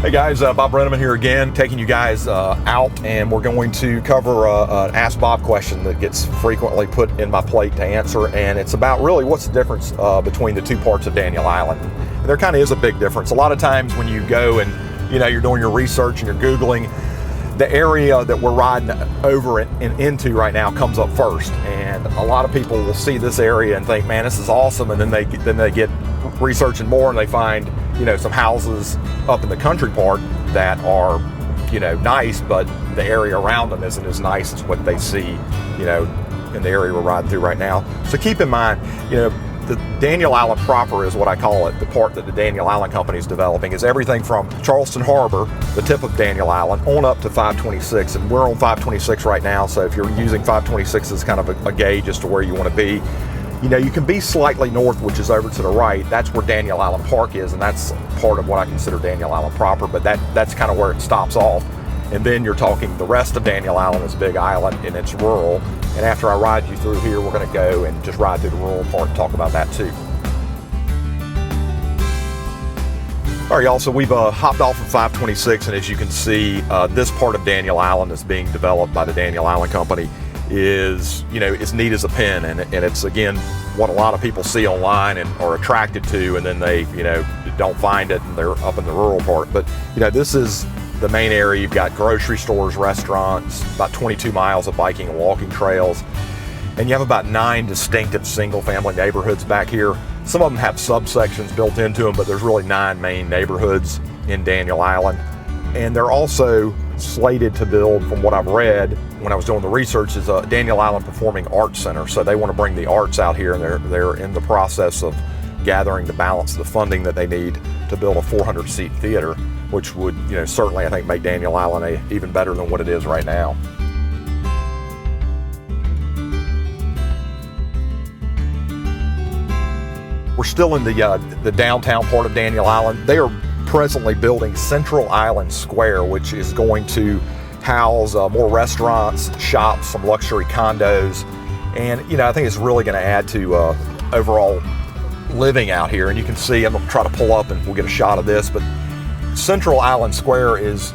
Hey guys, Bob Brennaman here again, taking you guys out, and we're going to cover an Ask Bob question that gets frequently put in my plate to answer, and it's about really what's the difference between the two parts of Daniel Island. And there kind of is a big difference. A lot of times when you go and you're doing your research and you're Googling, the area that we're riding over and into right now comes up first, and a lot of people will see this area and think, man, this is awesome, and then they get researching more and they find some houses up in the country part that are nice, but the area around them isn't as nice as what they see in the area we're riding through right now. So keep in mind, the Daniel Island proper is what I call it. The part that the Daniel Island Company is developing is everything from Charleston Harbor, the tip of Daniel Island, on up to 526. And we're on 526 right now, so if you're using 526 as kind of a gauge as to where you want to be, you can be slightly north, which is over to the right. That's where Daniel Island Park is, and that's part of what I consider Daniel Island proper, but that's kind of where it stops off. And then you're talking the rest of Daniel Island is Big Island, and it's rural. And after I ride you through here, we're going to go and just ride through the rural part and talk about that too. All right, y'all, so we've hopped off of 526, and as you can see, this part of Daniel Island is being developed by the Daniel Island Company is, as neat as a pin, and it's, again, what a lot of people see online and are attracted to, and then they, don't find it, and they're up in the rural part. But, this is the main area. You've got grocery stores, restaurants, about 22 miles of biking and walking trails, and you have about 9 distinctive single-family neighborhoods back here. Some of them have subsections built into them, but there's really 9 main neighborhoods in Daniel Island. And they're also slated to build, from what I've read when I was doing the research, is a Daniel Island Performing Arts Center. So they want to bring the arts out here, and they're in the process of gathering to balance the funding that they need to build a 400-seat theater, which would, certainly, I think, make Daniel Island even better than what it is right now. We're still in the downtown part of Daniel Island. They are presently building Central Island Square, which is going to house more restaurants, shops, some luxury condos, and I think it's really going to add to overall living out here. And you can see, I'm going to try to pull up and we'll get a shot of this, but Central Island Square is,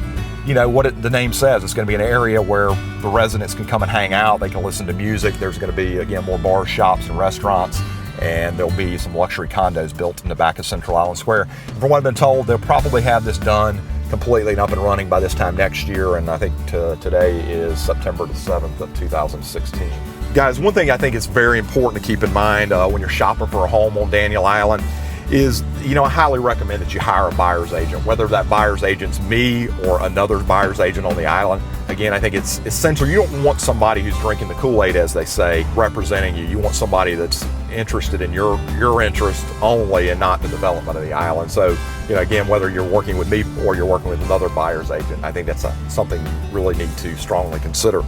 what the name says. It's going to be an area where the residents can come and hang out. They can listen to music. There's going to be, again, more bars, shops, and restaurants, and there'll be some luxury condos built in the back of Central Island Square. And from what I've been told, they'll probably have this done completely and up and running by this time next year, and I think today is September the 7th of 2016. Guys, one thing I think is very important to keep in mind when you're shopping for a home on Daniel Island is, I highly recommend that you hire a buyer's agent, whether that buyer's agent's me or another buyer's agent on the island. Again, I think it's essential. You don't want somebody who's drinking the Kool-Aid, as they say, representing you. You want somebody that's interested in your interest only and not the development of the island. So, again, whether you're working with me or you're working with another buyer's agent, I think that's something you really need to strongly consider.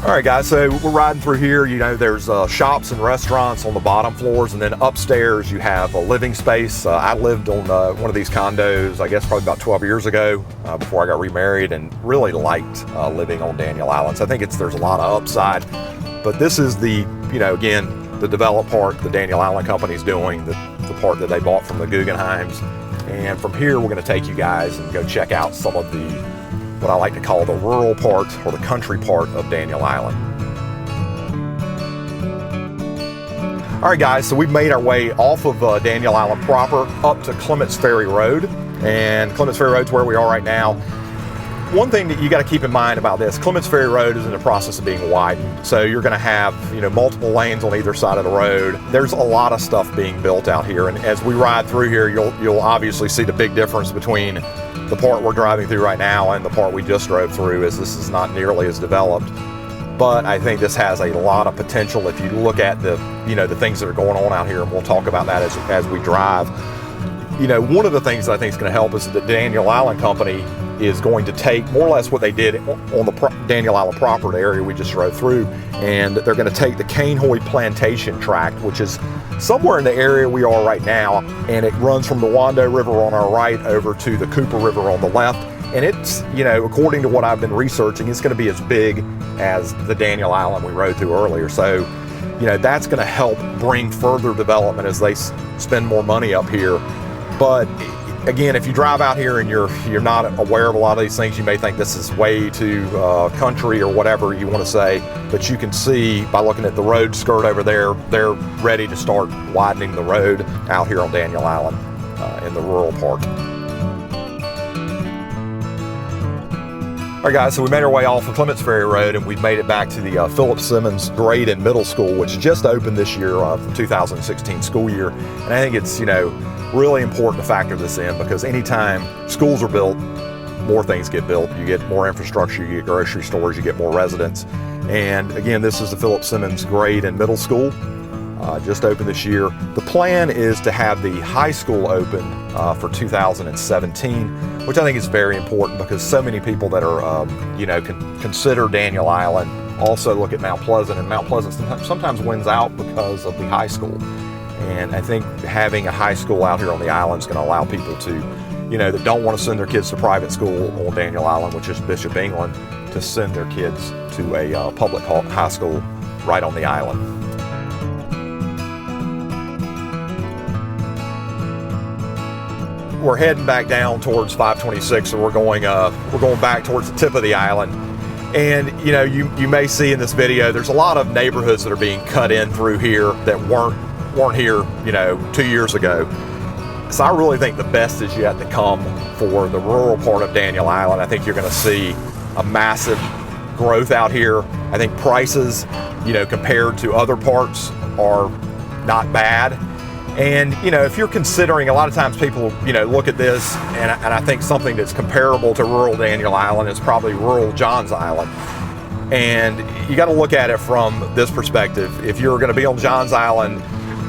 All right, guys, so we're riding through here. There's shops and restaurants on the bottom floors, and then upstairs you have a living space. I lived on one of these condos, I guess probably about 12 years ago, before I got remarried, and really liked living on Daniel Island. So I think there's a lot of upside. But this is the, again, the developed part the Daniel Island Company's doing, the part that they bought from the Guggenheims. And from here, we're going to take you guys and go check out some of the what I like to call the rural part or the country part of Daniel Island. All right, guys, so we've made our way off of Daniel Island proper up to Clements Ferry Road, and Clements Ferry Road's where we are right now. One thing that you got to keep in mind about this, Clements Ferry Road is in the process of being widened, so you're going to have multiple lanes on either side of the road. There's a lot of stuff being built out here, and as we ride through here, you'll obviously see the big difference between the part we're driving through right now and the part we just drove through, as this is not nearly as developed. But I think this has a lot of potential if you look at the things that are going on out here, and we'll talk about that as we drive. One of the things that I think is going to help is that the Daniel Island Company is going to take more or less what they did on the Daniel Island proper, the area we just rode through, and they're going to take the Cainhoy plantation tract, which is somewhere in the area we are right now, and it runs from the Wando River on our right over to the Cooper River on the left. And it's, you know, according to what I've been researching, it's going to be as big as the Daniel Island we rode through earlier. So, you know, that's going to help bring further development as they spend more money up here. But again, if you drive out here and you're not aware of a lot of these things, you may think this is way too country or whatever you want to say. But you can see by looking at the road skirt over there, they're ready to start widening the road out here on Daniel Island in the rural part. All right, guys, so we made our way off of Clements Ferry Road, and we've made it back to the Philip Simmons Grade and Middle School, which just opened this year for the 2016 school year. And I think it's, you know, really important to factor this in, because anytime schools are built, more things get built. You get more infrastructure, you get grocery stores, you get more residents. And again, this is the Philip Simmons Grade and Middle School, just opened this year. The plan is to have the high school open for 2017, which I think is very important, because so many people that are, you know, consider Daniel Island also look at Mount Pleasant, and Mount Pleasant sometimes wins out because of the high school. And I think having a high school out here on the island is going to allow people to, you know, that don't want to send their kids to private school on Daniel Island, which is Bishop England, to send their kids to a public high school right on the island. We're heading back down towards 526, so we're going back towards the tip of the island. And you know, you may see in this video, there's a lot of neighborhoods that are being cut in through here that weren't here, you know, 2 years ago. So I really think the best is yet to come for the rural part of Daniel Island. I think you're going to see a massive growth out here. I think prices, you know, compared to other parts are not bad. And, you know, if you're considering, a lot of times people, you know, look at this, and I think something that's comparable to rural Daniel Island is probably rural Johns Island. And you got to look at it from this perspective. If you're going to be on Johns Island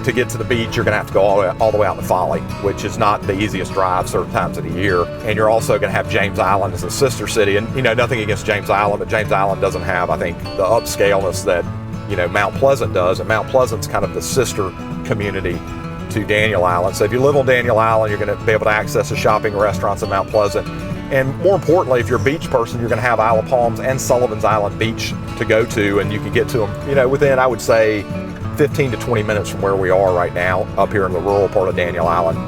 to get to the beach, you're going to have to go all the way out to Folly, which is not the easiest drive certain times of the year. And you're also going to have James Island as a sister city. And, you know, nothing against James Island, but James Island doesn't have, I think, the upscaleness that, you know, Mount Pleasant does. And Mount Pleasant's kind of the sister community to Daniel Island. So if you live on Daniel Island, you're going to be able to access the shopping restaurants in Mount Pleasant. And more importantly, if you're a beach person, you're going to have Isle of Palms and Sullivan's Island Beach to go to, and you can get to them, you know, within, I would say, 15 to 20 minutes from where we are right now, up here in the rural part of Daniel Island.